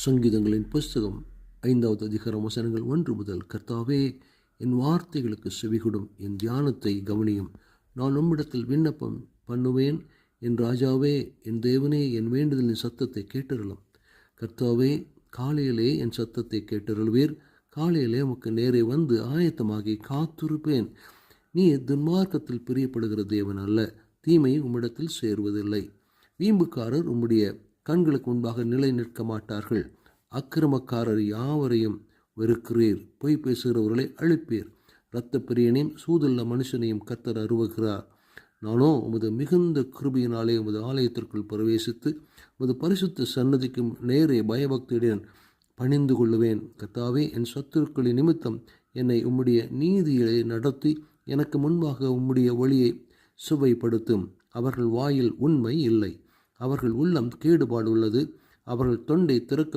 சங்கீதங்களின் புஸ்தகம் 5வது அதிகாரம் வசனங்கள் 1 முதல். கர்த்தாவே, என் வார்த்தைகளுக்கு செவிகொடும், என் தியானத்தை கவனியும். நான் உம்மிடத்தில் விண்ணப்பம் பண்ணுவேன். என் ராஜாவே, என் தேவனே, என் வேண்டுதலின் சத்தத்தை கேட்டருளும். கர்த்தாவே, காலையிலே என் சத்தத்தை கேட்டருள்வீர். காலையிலே உமக்கு நேரே வந்து ஆயத்தமாகி காத்திருப்பேன். நீ துன்மார்க்கத்தில் பிரியப்படுகிற தேவன் அல்ல, தீமை உம்மிடத்தில் சேருவதில்லை. வீம்புக்காரர் உம்முடைய கண்களுக்கு முன்பாக நிலை நிற்க மாட்டார்கள். அக்கிரமக்காரர் யாவரையும் வெறுக்கிறீர். பொய் பேசுகிறவர்களை அழிப்பீர். இரத்த பிரியனையும் சூதுள்ள மனுஷனையும் கர்த்தர் அருவுகிறார். நானோ உமது மிகுந்த கிருபையினாலே உமது ஆலயத்திற்குள் பிரவேசித்து உமது பரிசுத்த சன்னதிக்கும் நேரே பயபக்தியுடன் பணிந்து கொள்ளுவேன். கர்த்தாவே, என் சத்துருக்களின் நிமித்தம் என்னை உம்முடைய நீதியை நடத்தி எனக்கு முன்பாக உம்முடைய வழியை சுவைப்படுத்தும். அவர்கள் வாயில் உண்மை இல்லை, அவர்கள் உள்ளம் கேடுபாடு உள்ளது, அவர்கள் தொண்டை திறக்க